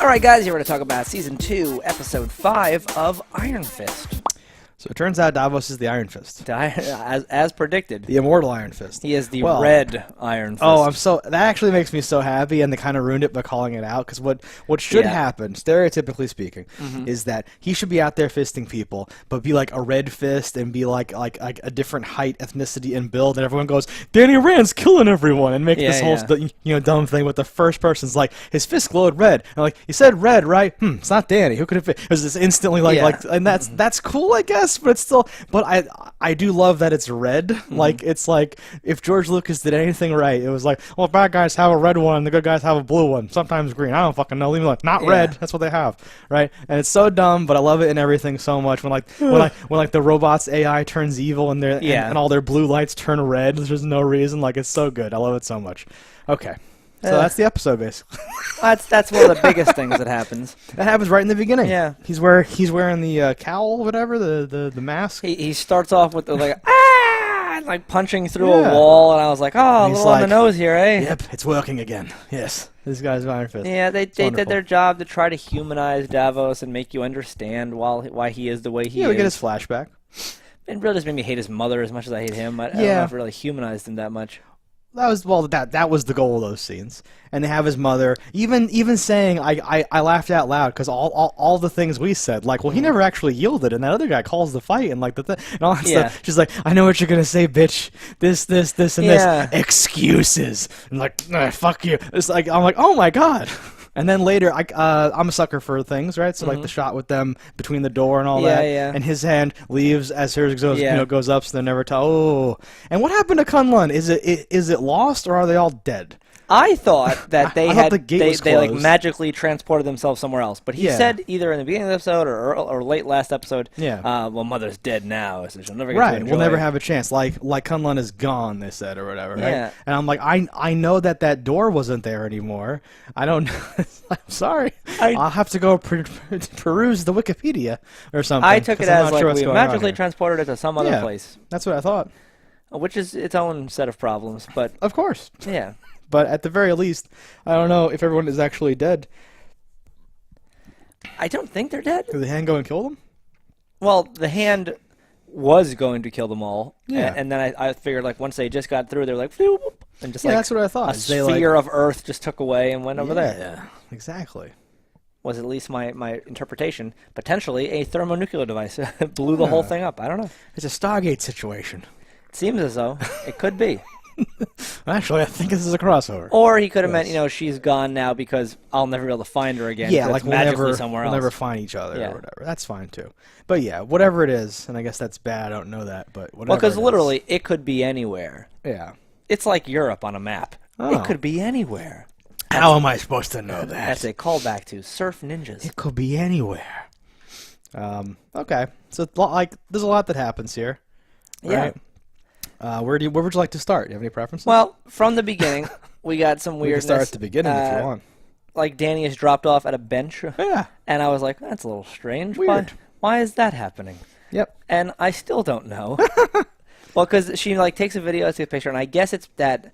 All right, guys, here we're going to talk about Season 2, Episode 5 of Iron Fist. So it turns out Davos is the Iron Fist. As predicted. The immortal Iron Fist. He is the red Iron Fist. Oh, that actually makes me so happy, and they kind of ruined it by calling it out, because what should happen, stereotypically speaking, is that he should be out there fisting people, but be like a red fist and be like a different height, ethnicity, and build, and everyone goes, Danny Rand's killing everyone, and make this whole dumb thing with the first person's like, his fist glowed red. And like, you said red, right? It's not Danny. Who could have been? It was just instantly and that's cool, I guess. But it's still, I do love that it's red. Like, it's like if George Lucas did anything right, it was like, well, bad guys have a red one, and the good guys have a blue one. Sometimes green. I don't fucking know. Leave me alone. Not red. That's what they have, right? And it's so dumb, but I love it in everything so much. When the robot's AI turns evil and and all their blue lights turn red. There's no reason. Like, it's so good. I love it so much. Okay. So that's the episode, basically. That's one of the biggest things that happens. That happens right in the beginning. Yeah. He's wearing the cowl, whatever, the mask. He starts off with like punching through a wall, and I was like, oh, a little on the nose here, eh? Yep, it's working again. Yes, this guy's Iron Fist. Yeah, they did their job to try to humanize Davos and make you understand why he is the way he is. Yeah, we get his flashback. It really just made me hate his mother as much as I hate him. I don't know if it really humanized him that much. That was the goal of those scenes, and they have his mother even saying I laughed out loud because all the things we said, like, well, he never actually yielded, and that other guy calls the fight and like and all that stuff. She's like, I know what you're gonna say, bitch. This and this excuses, and like, fuck you. It's like, I'm like, oh my god. And then later, I'm a sucker for things, right? So like the shot with them between the door and all that, and his hand leaves as hers goes up, so they're never tell. Oh, and what happened to Kunlun? Is it lost, or are they all dead? I thought that they they like magically transported themselves somewhere else, but he said either in the beginning of the episode or late last episode, well, Mother's dead now, so she'll never get to enjoy. We'll never have a chance. Like Kunlun is gone, they said, or whatever, right? Yeah. And I'm like, I know that door wasn't there anymore. I don't. I'm sorry. I'll have to go peruse the Wikipedia or something. I took it as like we magically transported it to some other place. That's what I thought. Which is its own set of problems, but of course. Yeah. But at the very least, I don't know if everyone is actually dead. I don't think they're dead. Did the hand go and kill them? Well, the hand was going to kill them all. Yeah. And then I figured, like, once they just got through, they're like, and just that's what I thought. A sphere of Earth just took away and went over there. Yeah, exactly. Was at least my interpretation. Potentially a thermonuclear device blew the whole thing up. I don't know. It's a Stargate situation. It seems as though it could be. Actually, I think this is a crossover. Or he could have meant, she's gone now because I'll never be able to find her again. Yeah, like we'll never find each other or whatever. That's fine too. But yeah, whatever it is, and I guess that's bad. I don't know that, but whatever. Well, because literally, it could be anywhere. Yeah. It's like Europe on a map. Oh. It could be anywhere. How am I supposed to know that? That's a callback to Surf Ninjas. It could be anywhere. Okay. So there's a lot that happens here. Right? Yeah. Where would you like to start? Do you have any preferences? Well, from the beginning, we got some weirdness. We can start at the beginning if you want. Like Danny is dropped off at a bench. Yeah. And I was like, that's a little strange. Weird. Why is that happening? Yep. And I still don't know. Well, because she takes a video, takes a picture, and I guess it's that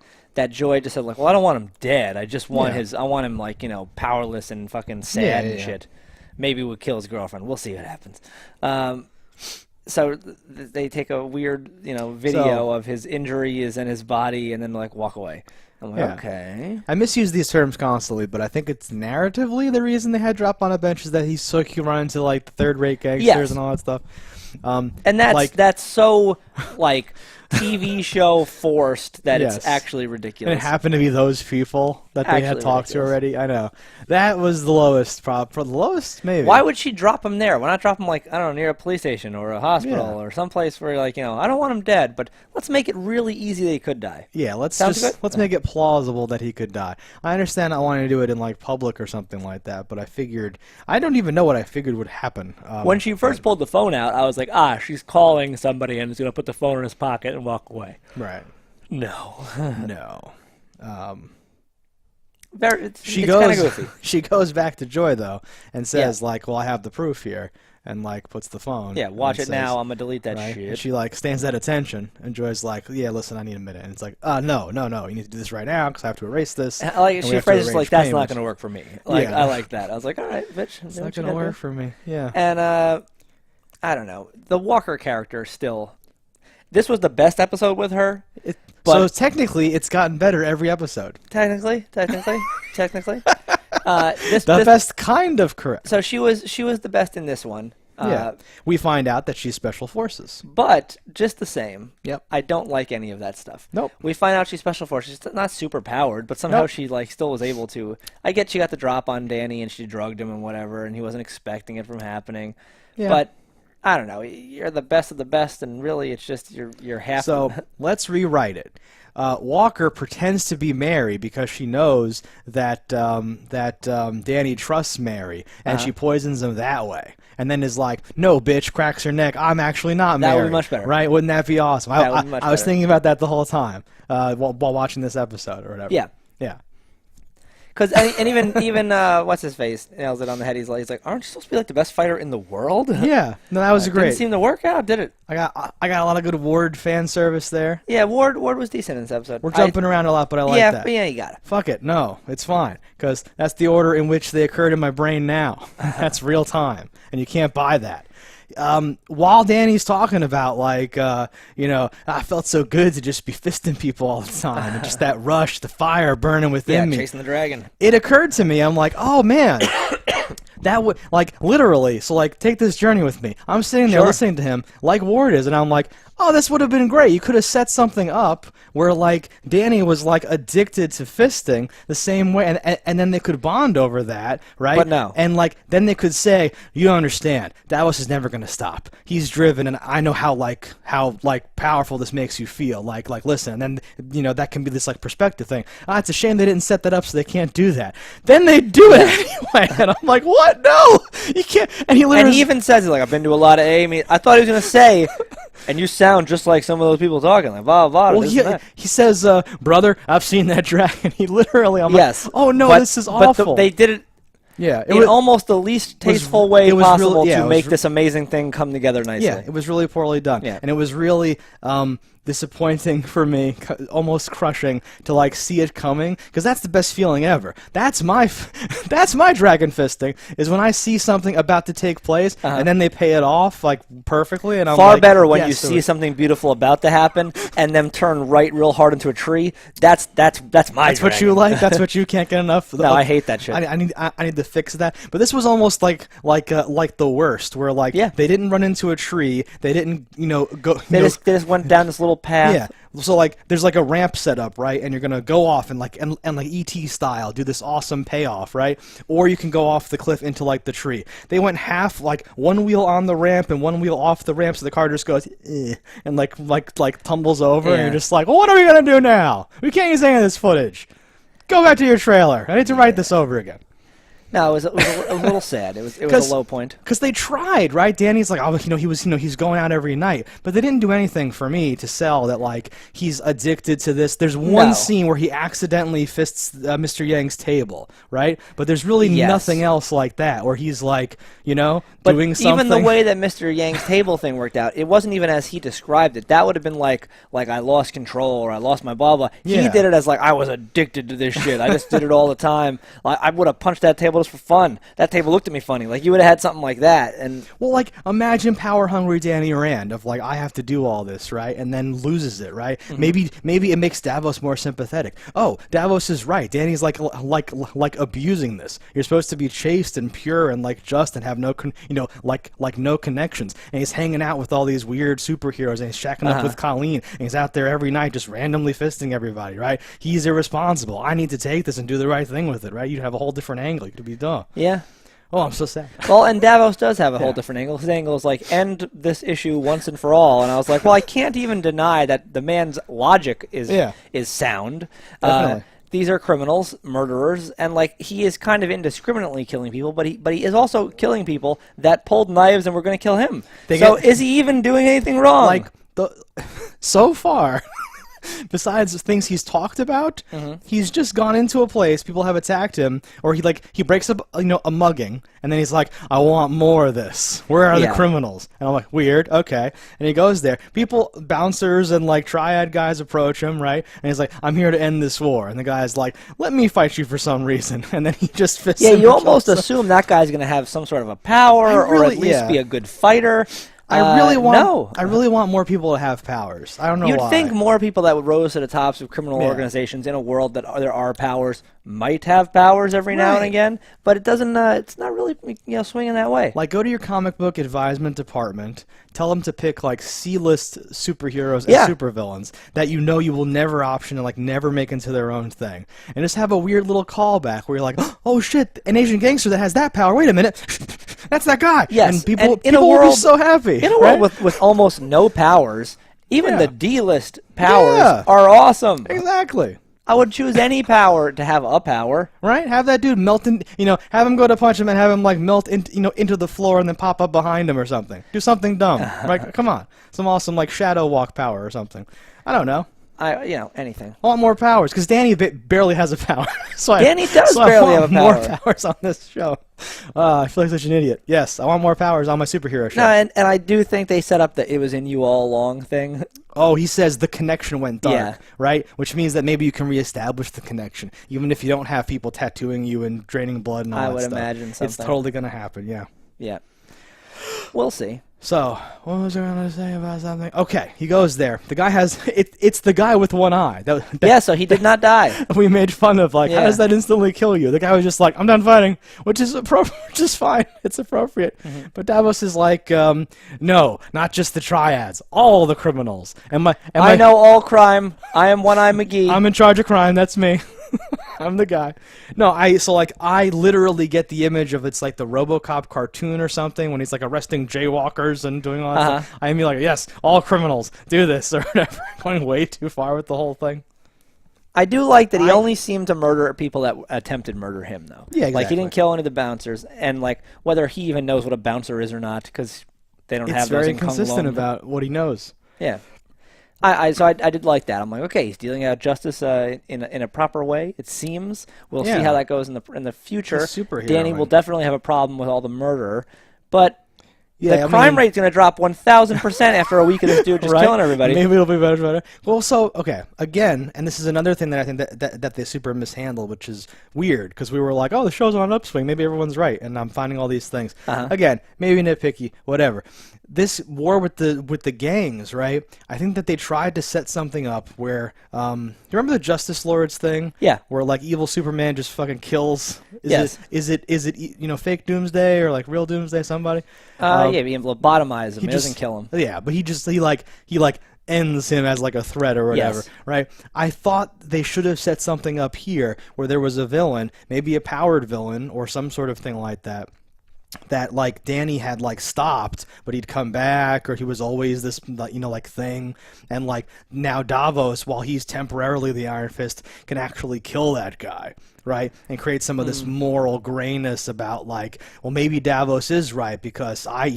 Joy just said, like, well, I don't want him dead. I just want I want him, like, powerless and fucking sad and shit. Maybe we'll kill his girlfriend. We'll see what happens. So they take a weird, video of his injuries and his body, and then walk away. I'm like, okay. I misuse these terms constantly, but I think it's narratively the reason they had drop on a bench is that he's so he run into the third-rate gangsters and all that stuff. And that's so TV show forced that it's actually ridiculous. And it happened to be those people that they had talked to already. I know. That was the lowest problem. For the lowest, maybe. Why would she drop him there? Why not drop him, I don't know, near a police station or a hospital or someplace where, I don't want him dead, but let's make it really easy that he could die. Yeah, let's make it plausible that he could die. I understand I wanted to do it in, public or something like that, but I don't even know what I figured would happen. When she first pulled the phone out, I was like, she's calling somebody and is going to put the phone in his pocket and walk away. Right. No. No. It's kind of goofy. She goes back to Joy though and says like, "Well, I have the proof here," and like puts the phone. Yeah, watch it says, now. I'm gonna delete that right? shit. And she like stands at attention, and Joy's like, "Yeah, listen, I need a minute." And it's like, no, you need to do this right now because I have to erase this. I like she phrases like, "That's not gonna work for me." Like I like that. I was like, "All right, bitch, it's not gonna work for me." Yeah. And I don't know. The Walker character still. This was the best episode with her. So technically, it's gotten better every episode. Technically. The best kind of correct. So she was the best in this one. Yeah. We find out that she's special forces. But just the same, yep. I don't like any of that stuff. Nope. We find out she's special forces. She's not super powered, but somehow she like still was able to. I get she got the drop on Danny and she drugged him and whatever, and he wasn't expecting it from happening. Yeah. But I don't know. You're the best of the best, and really, it's just you're half. So let's rewrite it. Walker pretends to be Mary because she knows that Danny trusts Mary, and she poisons him that way. And then is like, "No, bitch," cracks her neck. "I'm actually not Mary." That would be much better, right? Wouldn't that be awesome? I was thinking about that the whole time while watching this episode or whatever. Yeah, yeah. Because and even what's his face nails it on the head. He's like, "Aren't you supposed to be like the best fighter in the world?" Yeah, no, that was great. Didn't seem to work out, did it? I got a lot of good Ward fan service there. Yeah, Ward was decent in this episode. We're jumping around a lot, but I like that. Yeah, you got it. Fuck it, no, it's fine because that's the order in which they occurred in my brain now. That's real time, and you can't buy that. While Danny's talking about like, I felt so good to just be fisting people all the time, and just that rush, the fire burning within me. Chasing the dragon. It occurred to me, I'm like, oh man, that would like literally. So like, take this journey with me. I'm sitting there listening to him like Ward is, and I'm like, oh, this would have been great. You could have set something up where like Danny was like addicted to fisting the same way, and then they could bond over that, right? But no. And like then they could say, you don't understand. Davos is never gonna stop. He's driven, and I know how powerful this makes you feel. Like listen, and then that can be this like perspective thing. It's a shame they didn't set that up so they can't do that. Then they do it anyway, and I'm like, what? No, you can't. And he even says it like, I've been to a lot of AA meetings. I thought he was gonna say. And you sound just like some of those people talking, like blah blah. Well, he says, "Brother, I've seen that dragon." He literally, I'm like, "Oh no, this is awful." But they did it. Yeah, in almost the least tasteful way possible to make this amazing thing come together nicely. Yeah, it was really poorly done, and it was really disappointing for me, almost crushing to like see it coming, because that's the best feeling ever. That's my dragon fisting is when I see something about to take place and then they pay it off like perfectly, and I'm far like, better when you see something beautiful about to happen and them turn right real hard into a tree. That's my. That's dragon. What you like. That's what you can't get enough. No, I hate that shit. I need to fix that. But this was almost like the worst, where like they didn't run into a tree, they didn't go. They just went down this little path. Yeah. So like there's like a ramp set up, right? And you're gonna go off and like ET style do this awesome payoff, right? Or you can go off the cliff into like the tree. They went half, like one wheel on the ramp and one wheel off the ramp, so the car just goes and like tumbles over, and you're just like, well, what are we gonna do now? We can't use any of this footage. Go back to your trailer. I need to write this over again. No, it was a little sad. It was a low point. Because they tried, right? Danny's like, he's going out every night, but they didn't do anything for me to sell that like he's addicted to this. There's one scene where he accidentally fists Mr. Yang's table, right? But there's really nothing else like that where he's like, doing something. Even the way that Mr. Yang's table thing worked out, it wasn't even as he described it. That would have been like I lost control or I lost my blah blah. He did it as like I was addicted to this shit. I just did it all the time. I would have punched that table just for fun. That table looked at me funny. Like you would have had something like that. And well, like imagine power hungry Danny Rand of like I have to do all this, right? And then loses it, right? Mm-hmm. Maybe it makes Davos more sympathetic. Oh, Davos is right. Danny's like abusing this. You're supposed to be chaste and pure and like just and have no no connections. And he's hanging out with all these weird superheroes and he's shacking up with Colleen and he's out there every night just randomly fisting everybody, right? He's irresponsible. I need to take this and do the right thing with it, right? You'd have a whole different angle. You could be dumb. Yeah. Oh, I'm so sad. Well, and Davos does have a whole different angle. His angle is like, end this issue once and for all. And I was like, well, I can't even deny that the man's logic is sound. Definitely. These are criminals, murderers, and like he is kind of indiscriminately killing people, but he is also killing people that pulled knives and were going to kill him. Is he even doing anything wrong? Like so far, besides things he's talked about, he's just gone into a place, people have attacked him, or he breaks up a mugging, and then he's like, I want more of this. Where are the criminals? And I'm like, weird, okay. And he goes there. People, bouncers and like triad guys approach him, right? And he's like, I'm here to end this war. And the guy's like, let me fight you for some reason. And then he just fists him. Yeah, you almost assume that guy's going to have some sort of a power, or at least be a good fighter. I really want more people to have powers. I don't know why. You'd think more people that would rose to the tops of criminal organizations in a world that there are powers might have powers every now and again, but it doesn't. It's not really swinging that way. Like, go to your comic book advisement department, tell them to pick like C-list superheroes and supervillains that you will never option and like never make into their own thing, and just have a weird little callback where you're like, oh shit, an Asian gangster that has that power. Wait a minute, that's that guy. Yes, and people will be so happy. In a world with almost no powers, even the D-list powers are awesome. Exactly. I would choose any power to have a power. Right? Have that dude melt in, have him go to punch him and have him like melt into the floor and then pop up behind him or something. Do something dumb. Right? Come on. Some awesome like shadow walk power or something. I don't know. Anything. I want more powers because Danny barely has a power. Danny does barely have a power. More powers on this show. I feel like such an idiot. Yes, I want more powers on my superhero show. No, and I do think they set up the "it was in you all along" thing. Oh, he says the connection went dark, right? Which means that maybe you can reestablish the connection, even if you don't have people tattooing you and draining blood and all that stuff. I would imagine something. It's totally going to happen, yeah. Yeah. We'll see. So, what was I going to say about something? Okay, he goes there. The guy has... It's the guy with one eye. So he did not die. We made fun of, like, how does that instantly kill you? The guy was just like, I'm done fighting, which is just fine. It's appropriate. But Davos is like, no, not just the triads. All the criminals. I know all crime. I am One-Eye McGee. I'm in charge of crime. That's me. I'm the guy. No, I literally get the image of it's like the RoboCop cartoon or something when he's like arresting jaywalkers and doing all that stuff. I mean, like, yes, all criminals do this or whatever. Going way too far with the whole thing. I do like that he only seemed to murder people that attempted murder him, though. Yeah, exactly. Like, he didn't kill any of the bouncers, and like whether he even knows what a bouncer is or not, because they don't have those in Kung Lung. It's very consistent about what he knows. Yeah. So I did like that. I'm like, okay, he's dealing out justice in a proper way. It seems. We'll see how that goes in the future. Danny will definitely have a problem with all the murder, but the crime rate's going to drop 1,000% after a week of this dude just killing everybody. Maybe it'll be better. Well, so okay, again, and this is another thing that I think that they super mishandled, which is weird because we were like, oh, the show's on an upswing. Maybe everyone's right, and I'm finding all these things. Again, maybe nitpicky, whatever. This war with the gangs, right? I think that they tried to set something up where, you remember the Justice Lords thing? Yeah. Where like evil Superman just fucking kills. Is it fake Doomsday or like real Doomsday? Somebody? He lobotomize him. He doesn't kill him. Yeah, but he ends him as like a threat or whatever, right? I thought they should have set something up here where there was a villain, maybe a powered villain or some sort of thing like that. That like Danny had like stopped, but he'd come back, or he was always this like thing, and like now Davos, while he's temporarily the Iron Fist, can actually kill that guy, right? And create some of this moral grayness about like, well, maybe Davos is right because I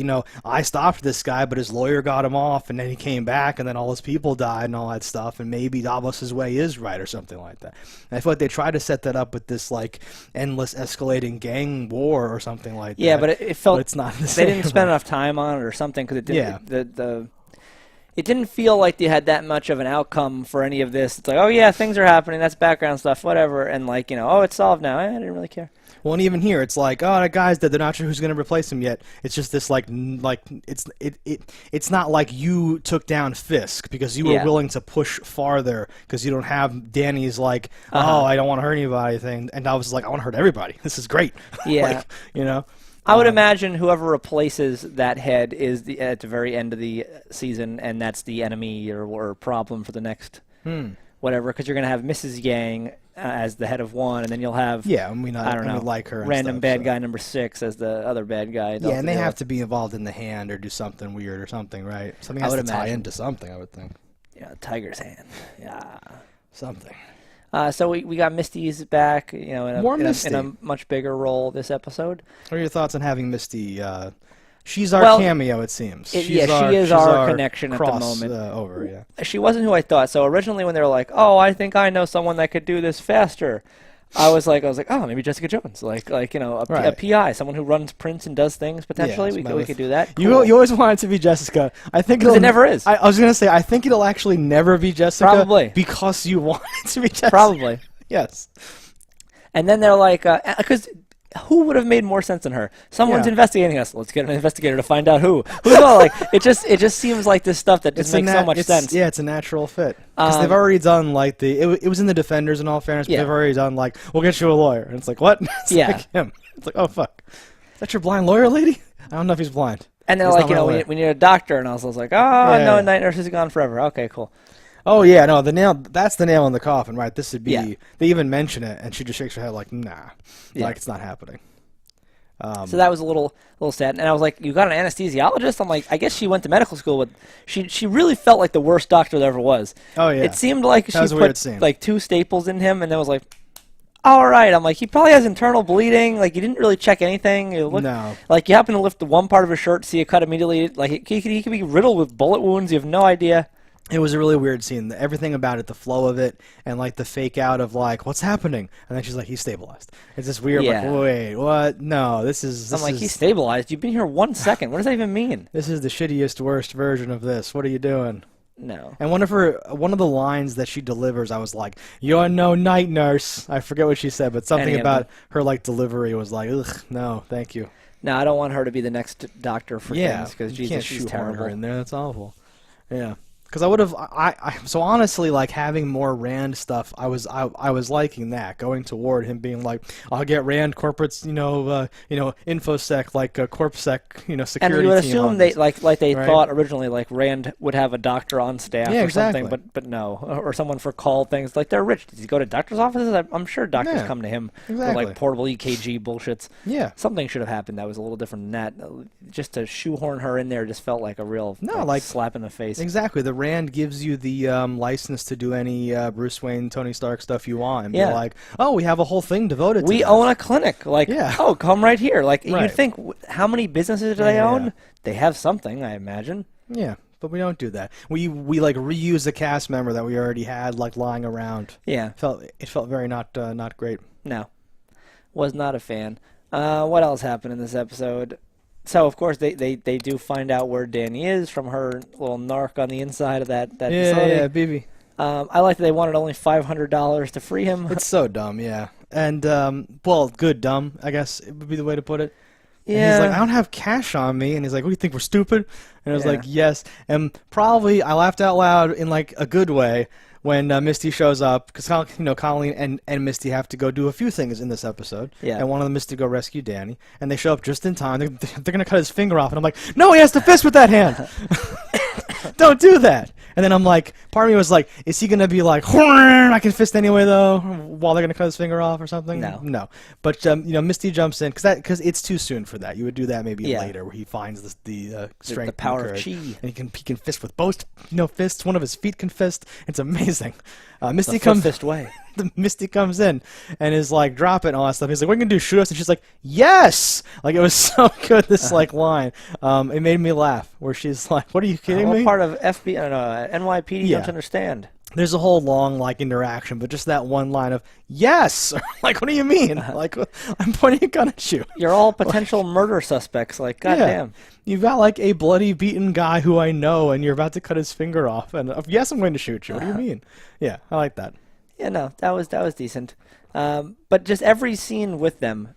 stopped this guy, but his lawyer got him off, and then he came back, and then all his people died and all that stuff, and maybe Davos's way is right or something like that. And I feel like they tried to set that up with this like endless escalating gang war or something like that. Yeah, but it felt but it's not the same. They didn't spend enough time on it or something because it didn't. It didn't feel like they had that much of an outcome for any of this. It's like, oh yeah, things are happening. That's background stuff, whatever. And like, oh, it's solved now. I didn't really care. Well, and even here, it's like, oh, that guy's dead. They're not sure who's going to replace him yet. It's just this like it's not like you took down Fisk because you were willing to push farther because you don't have Danny's like, oh, I don't want to hurt anybody thing, and I was like, I want to hurt everybody. This is great. Yeah, I would imagine whoever replaces that head is at the very end of the season, and that's the enemy or problem for the next whatever. Because you're going to have Mrs. Yang as the head of one, and then you'll have I don't know, like her random and stuff, bad guy number 6 as the other bad guy. Yeah, and they have to be involved in the hand or do something weird or something, right? Something has to tie into something, I would think. Yeah, Tiger's hand. Yeah, something. So we got Misty's back, in More Misty. in a much bigger role this episode. What are your thoughts on having Misty She's our cameo, it seems. She is our connection at the moment. She wasn't who I thought. So originally when they were like, "Oh, I think I know someone that could do this faster," I was like, "Oh, maybe Jessica Jones, like a PI, someone who runs prints and does things potentially. We could do that." Cool. You always want it to be Jessica. I think it never is. I was gonna say I think it'll actually never be Jessica. Probably because you want it to be Jessica. Probably yes. And then they're like, because who would have made more sense than her? Someone's investigating us. Let's get an investigator to find out who. Like it just seems like this stuff that just makes so much sense. Yeah, it's a natural fit because they've already done like it was in the Defenders in all fairness, but they've already done like we'll get you a lawyer, and it's like what? It's like him. It's like oh fuck, is that your blind lawyer lady? I don't know if he's blind. And they're like we need a doctor, and I was like no, night nurse is gone forever. Okay, cool. Oh yeah, no, that's the nail in the coffin, right? This would be. They even mention it, and she just shakes her head like, nah, like it's not happening. So that was a little sad, and I was like, "You got an anesthesiologist?" I'm like, "I guess she went to medical school, but she really felt like the worst doctor there ever was." Oh yeah, it seemed like she put like 2 staples in him, and then was like, "All right." I'm like, "He probably has internal bleeding. Like you didn't really check anything. No, like you happen to lift the one part of his shirt, see a cut immediately. Like he could be riddled with bullet wounds. You have no idea." It was a really weird scene. Everything about it, the flow of it, and like the fake out of like, what's happening? And then she's like, he's stabilized. It's this weird, like, wait, what? No, this is. I'm like, he's stabilized. You've been here 1 second. What does that even mean? This is the shittiest, worst version of this. What are you doing? No. And one of the lines that she delivers, I was like, "You're no night nurse." I forget what she said, but something about her like delivery was like, "Ugh, no, thank you." No, I don't want her to be the next doctor for things because she's terrible. Her in there. That's awful. Yeah. Because I would have, so honestly, like having more Rand stuff, I was liking that, going toward him being like, I'll get Rand corporates, infosec, like corpsec, security. And you would assume they like they thought originally, like Rand would have a doctor on staff or something, but no, or someone for call things. Like they're rich. Does he go to doctors' offices? I'm sure doctors come to him for like portable EKG bullshits. Yeah, something should have happened that was a little different than that. Just to shoehorn her in there just felt like a real slap in the face. Exactly. The Rand gives you the license to do any Bruce Wayne, Tony Stark stuff you want, and be like, "Oh, we have a whole thing devoted to we this. own a clinic." Like, "Oh, come right here." Like, you'd think, how many businesses do they own? They have something, I imagine. Yeah, but we don't do that. We like reuse a cast member that we already had like lying around. Yeah, it felt very not great. No, was not a fan. What else happened in this episode? So, of course, they do find out where Danny is from her little narc on the inside of that facility. Yeah, BB. I like that they wanted only $500 to free him. It's so dumb, yeah. And, good dumb, I guess it would be the way to put it. Yeah. And he's like, I don't have cash on me. And he's like, what do you think, we're stupid? And I was like, yes. And probably I laughed out loud in, like, a good way when Misty shows up, because Colleen and Misty have to go do a few things in this episode, and one of them is to go rescue Danny, and they show up just in time. They're going to cut his finger off, and I'm like, no, he has to fist with that hand. Don't do that. And then I'm like, part of me was like, is he going to be like, I can fist anyway, though, while they're going to cut his finger off or something? No. But, Misty jumps in, because it's too soon for that. You would do that maybe later, where he finds the strength, the power of chi. And he can fist with both fists. One of his feet can fist. It's amazing. Misty comes fist way. Misty comes in and is like, drop it and all that stuff. He's like, what are you gonna do, shoot us? And she's like, yes! Like, it was so good, this like line. It made me laugh, where she's like, what are you kidding me? What part of NYPD don't understand? There's a whole long like interaction, but just that one line of yes, like what do you mean? Like I'm pointing a gun at you. You're all potential murder suspects. Like goddamn, you've got like a bloody, beaten guy who I know, and you're about to cut his finger off. And yes, I'm going to shoot you. What do you mean? Yeah, I like that. Yeah, no, that was decent. But just every scene with them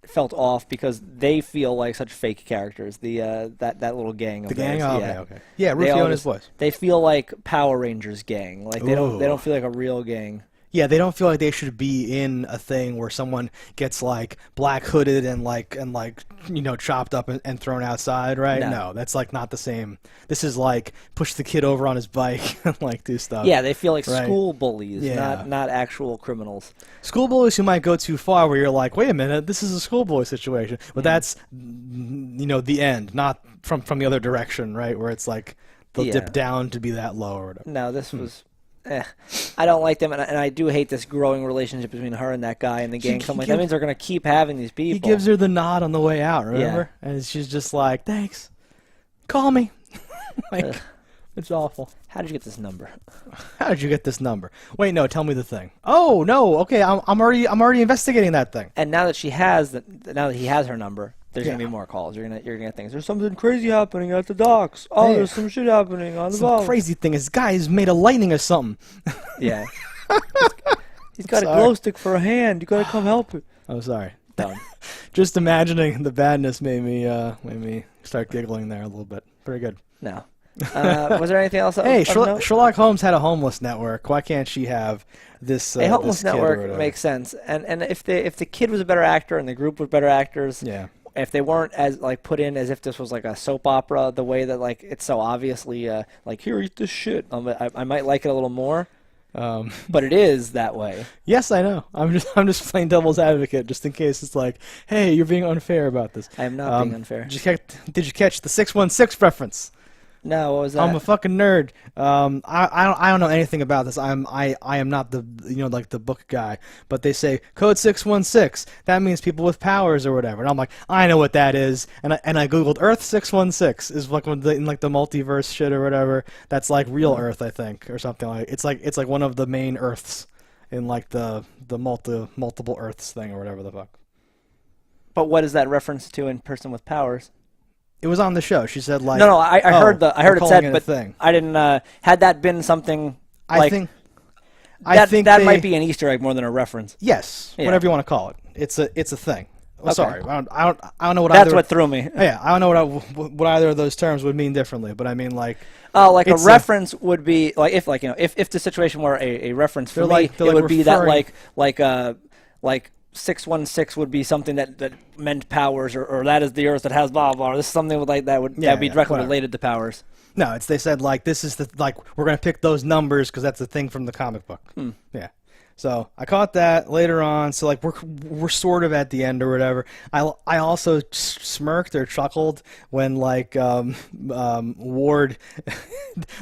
felt off because they feel like such fake characters. That little gang. The gang. Oh, okay. Yeah, Rufio and his boys. They feel like Power Rangers gang. Like they don't feel like a real gang. Yeah, they don't feel like they should be in a thing where someone gets like black hooded and chopped up and thrown outside, right? No, that's like not the same. This is like push the kid over on his bike and like do stuff. Yeah, they feel like school bullies, not actual criminals. School bullies who might go too far, where you're like, wait a minute, this is a schoolboy situation. But that's the end, not from the other direction, right? Where it's like they'll dip down to be that low or whatever. No, this was I don't like them, and I do hate this growing relationship between her and that guy in the gang. So I'm like, that means they're going to keep having these people. He gives her the nod on the way out, remember? Yeah. And she's just like, thanks. Call me. Like, it's awful. How did you get this number? How did you get this number? Wait, no, tell me the thing. Oh, no, okay, I'm already investigating that thing. And now that he has her number, there's gonna be more calls. You're gonna get things. There's something crazy happening at the docks. Oh, there's some shit happening on the boat. Some crazy thing. This guy's made of lightning or something. Yeah. He's got a glow stick for a hand. You gotta come help it. Oh, sorry. Just imagining the badness made me start giggling there a little bit. Very good. No. Was there anything else? Hey, Sherlock Holmes had a homeless network. Why can't she have this? A homeless network makes sense. And if the kid was a better actor and the group were better actors, yeah. If they weren't as like put in as if this was like a soap opera, the way that like it's so obviously like here, eat this shit, I might like it a little more. But it is that way. Yes, I know. I'm just playing devil's advocate, just in case it's like, hey, you're being unfair about this. I am not being unfair. Did you catch the 616 reference? No, what was that? I'm a fucking nerd. I don't know anything about this. I am not the like the book guy. But they say code 616. That means people with powers or whatever. And I'm like, I know what that is. And I googled Earth 616 is like in like the multiverse shit or whatever. That's like real Earth, I think, or something like. It's like one of the main Earths in like the multiple Earths thing or whatever the fuck. But what is that reference to in person with powers? It was on the show. She said like no. I heard it said, but thing. I didn't. Had that been something I think that might be an Easter egg more than a reference. Yes, yeah. Whatever you want to call it. It's a thing. Oh, okay. Sorry, I don't know what. That's what threw me. Yeah, I don't know what either of those terms would mean differently, but I mean like. Like a reference would be like if if the situation were a reference for me, it would be that like 616 would be something that meant powers, or that is the Earth that has blah blah. This is something like that would be directly related to powers. No, they said like this is we're gonna pick those numbers because that's the thing from the comic book. Yeah, so I caught that later on. So like we're sort of at the end or whatever. I also smirked or chuckled when like Ward,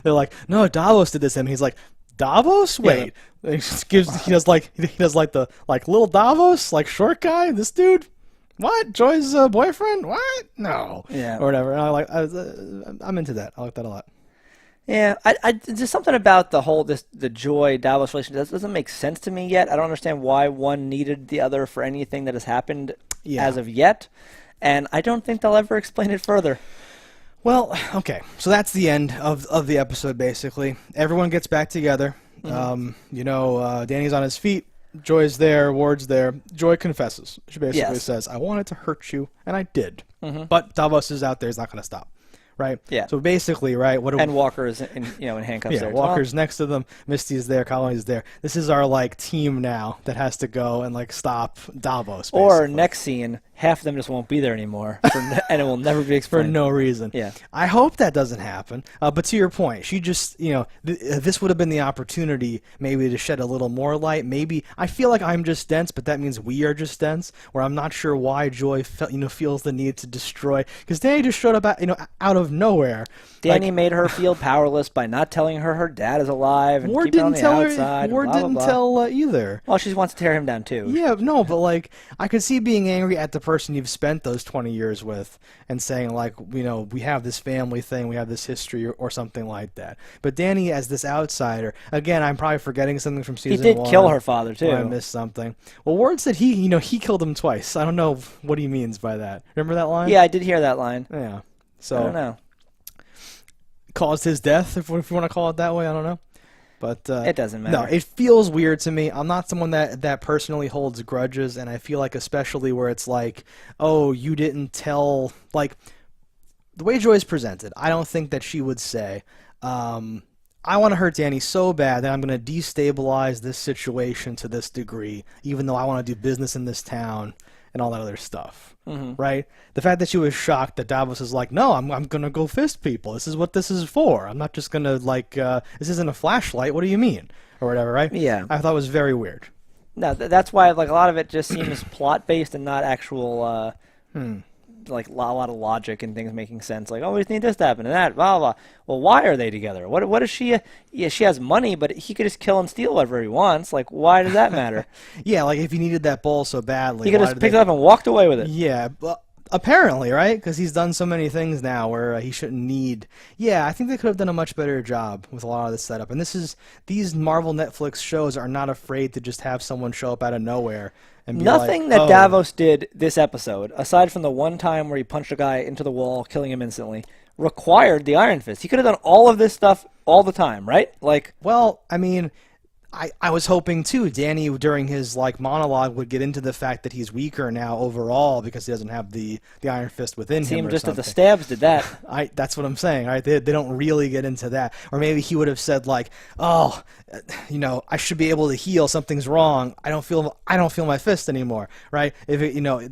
they're like, no, Davos did this, and he's like, Davos? Wait. Yeah. He does like the little Davos, like short guy, this dude? What? Joy's boyfriend? What? No. Yeah. Or whatever. And I'm into that. I like that a lot. Yeah, there's something about the Joy Davos relationship that doesn't make sense to me yet. I don't understand why one needed the other for anything that has happened as of yet, and I don't think they'll ever explain it further. Well, okay, so that's the end of the episode, basically. Everyone gets back together. Mm-hmm. Danny's on his feet. Joy's there. Ward's there. Joy confesses. She basically says, I wanted to hurt you, and I did. Mm-hmm. But Davos is out there. He's not going to stop. Right? Yeah. So basically, right? And Walker is in handcuffs there. Walker's next to them. Misty's there. Colony's there. This is our like team now that has to go and like stop Davos. Basically. Or next scene, half of them just won't be there anymore, and it will never be explained for no reason. Yeah. I hope that doesn't happen. But to your point, she just this would have been the opportunity maybe to shed a little more light. Maybe I feel like I'm just dense, but that means we are just dense. Where I'm not sure why Joy feels the need to destroy, because Danny just showed up out of nowhere. Danny made her feel powerless by not telling her dad is alive and keeping on the outside. Ward didn't tell either. Well, she wants to tear him down too. Yeah, no, but like I could see being angry at the person you've spent those 20 years with and saying like, we have this family thing, we have this history or something like that. But Danny as this outsider, again, I'm probably forgetting something from season 1. He did kill her father too. I missed something. Well, Ward said he killed him twice. I don't know what he means by that. Remember that line? Yeah, I did hear that line. Yeah. So I don't know. Caused his death, if you want to call it that way. I don't know. But it doesn't matter. No, it feels weird to me. I'm not someone that personally holds grudges, and I feel like especially where it's like, oh, you didn't tell, like, the way Joy's presented, I don't think that she would say, I want to hurt Danny so bad that I'm going to destabilize this situation to this degree, even though I want to do business in this town and all that other stuff, right? The fact that she was shocked that Davos is like, no, I'm going to go fist people. This is what this is for. I'm not just going to, like, this isn't a flashlight. What do you mean? Or whatever, right? Yeah. I thought it was very weird. No, that's why, like, a lot of it just seems plot-based and not actual, like a lot of logic and things making sense. Like, oh, we just need this to happen and that, blah blah. Well, why are they together? What is she? Yeah, she has money, but he could just kill and steal whatever he wants. Like, why does that matter? Yeah, like if he needed that bowl so badly, he could just picked it up and walked away with it. Yeah, but apparently, right? Because he's done so many things now where he shouldn't need. Yeah, I think they could have done a much better job with a lot of this setup. And these Marvel Netflix shows are not afraid to just have someone show up out of nowhere and be Nothing like, that oh. Davos did this episode, aside from the one time where he punched a guy into the wall, killing him instantly, required the Iron Fist. He could have done all of this stuff all the time, right? Like, well, I mean, I was hoping too. Danny during his like monologue would get into the fact that he's weaker now overall because he doesn't have the Iron Fist within him. seemed or just something. that the stabs did that. That's what I'm saying. Right? They don't really get into that. Or maybe he would have said like, "Oh, I should be able to heal. Something's wrong. I don't feel my fist anymore." Right? If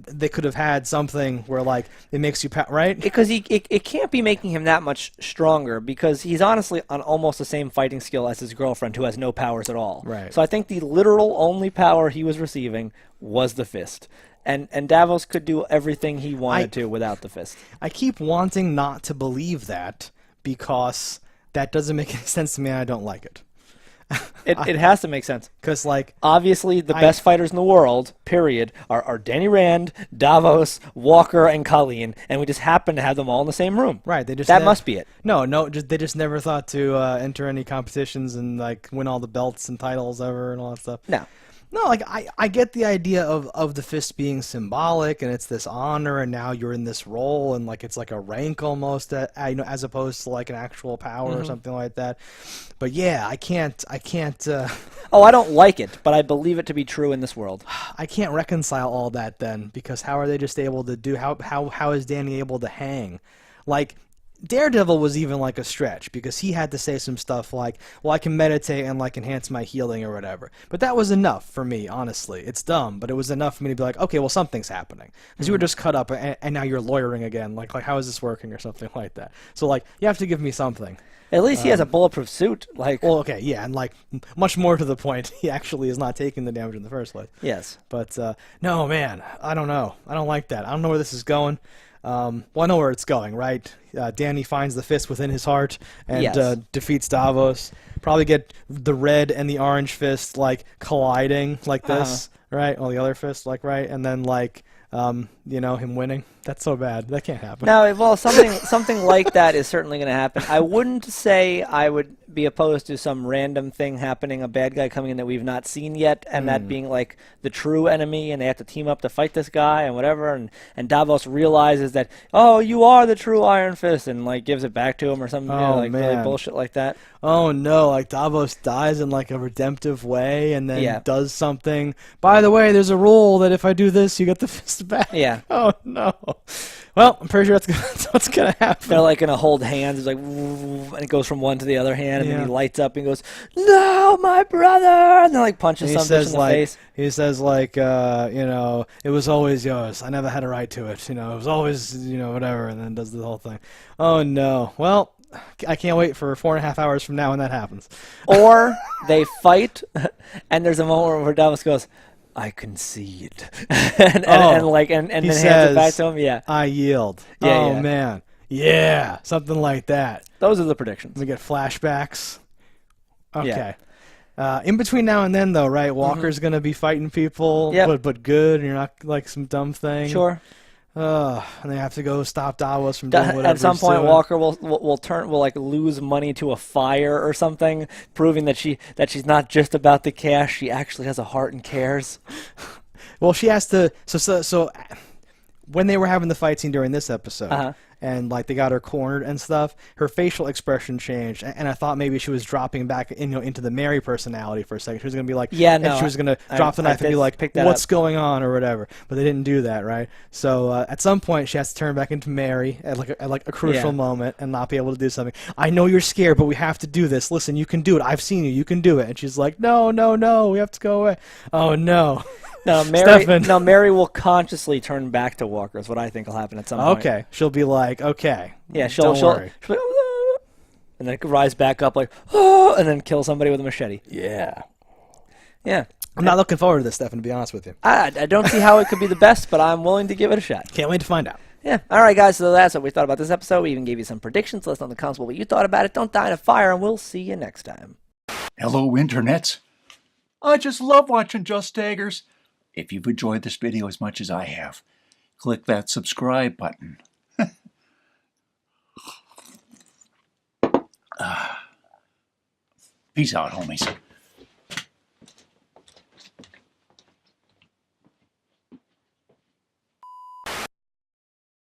they could have had something where like it makes you right? Because it can't be making him that much stronger because he's honestly on almost the same fighting skill as his girlfriend who has no powers at all. Right. So I think the literal only power he was receiving was the fist. And Davos could do everything he wanted to without the fist. I keep wanting not to believe that because that doesn't make any sense to me and I don't like it. It has to make sense. Because, like... Obviously, the best fighters in the world, period, are Danny Rand, Davos, Walker, and Colleen, and we just happen to have them all in the same room. Right. That must be it. No, they just never thought to enter any competitions and, like, win all the belts and titles ever and all that stuff. No, like I get the idea of the fist being symbolic and it's this honor and now you're in this role and like it's like a rank almost as opposed to like an actual power or something like that. But yeah, I can't. Oh, I don't like it, but I believe it to be true in this world. I can't reconcile all that then because how are they just able to do? How is Danny able to hang? Like. Daredevil was even like a stretch because he had to say some stuff like, well, I can meditate and like enhance my healing or whatever. But that was enough for me, honestly. It's dumb, but it was enough for me to be like, okay, well, something's happening. Because you were just cut up and now you're lawyering again. Like, how is this working or something like that? So, like, you have to give me something. At least he has a bulletproof suit. Like, well, okay, yeah, and like much more to the point, he actually is not taking the damage in the first place. Yes. But, no, man, I don't know. I don't like that. I don't know where this is going. Well, I know where it's going, right? Danny finds the fist within his heart and defeats Davos. Probably get the red and the orange fist like colliding like this, right? Or the other fist, like right, and then like him winning. That's so bad. That can't happen. No, well, something like that is certainly going to happen. I wouldn't say I would be opposed to some random thing happening, a bad guy coming in that we've not seen yet, and that being like the true enemy, and they have to team up to fight this guy and whatever, and Davos realizes that, oh, you are the true Iron Fist, and like gives it back to him or something, like man. really bullshit like that. Oh no, like Davos dies in like a redemptive way and then does something. By the way, there's a rule that if I do this, you get the fist back. Yeah. Oh no. Well, I'm pretty sure that's what's going to happen. They're like going to hold hands. It's like, and it goes from one to the other hand, and then he lights up and goes, "No, my brother!" And then like punches some bitch in the face. He says like, it was always yours. I never had a right to it. It was always, whatever, and then does the whole thing. Oh no. Well, I can't wait for 4.5 hours from now when that happens. Or they fight, and there's a moment where Davos goes, I concede, and then hands it back to him. Yeah, I yield. Yeah, man, yeah, something like that. Those are the predictions. We get flashbacks. Okay. In between now and then, though, right? Walker's gonna be fighting people, but good, and you're not like some dumb thing. Sure. And they have to go stop Davos from doing whatever. At some point, doing. Walker will like lose money to a fire or something, proving that she's not just about the cash. She actually has a heart and cares. Well, she has to. So when they were having the fight scene during this episode, and like they got her cornered and stuff, her facial expression changed, and I thought maybe she was dropping back into the Mary personality for a second. She was gonna be like, and she was gonna drop the knife and be like, "What's going on?" or whatever. But they didn't do that, right? So at some point, she has to turn back into Mary at a crucial moment and not be able to do something. I know you're scared, but we have to do this. Listen, you can do it. I've seen you. You can do it. And she's like, "No, no, no. We have to go away." Oh no. No, Mary will consciously turn back to Walker. Is what I think will happen at some point. Okay, she'll be like, okay, she'll be like, and then rise back up like, oh, and then kill somebody with a machete. Yeah. I'm not looking forward to this, Stefan, to be honest with you. I don't see how it could be the best, but I'm willing to give it a shot. Can't wait to find out. Yeah. All right, guys. So that's what we thought about this episode. We even gave you some predictions. Let us know in the comments what you thought about it. Don't die in a fire, and we'll see you next time. Hello, internets. I just love watching JustDaggers. If you've enjoyed this video as much as I have, click that subscribe button. Peace out, homies.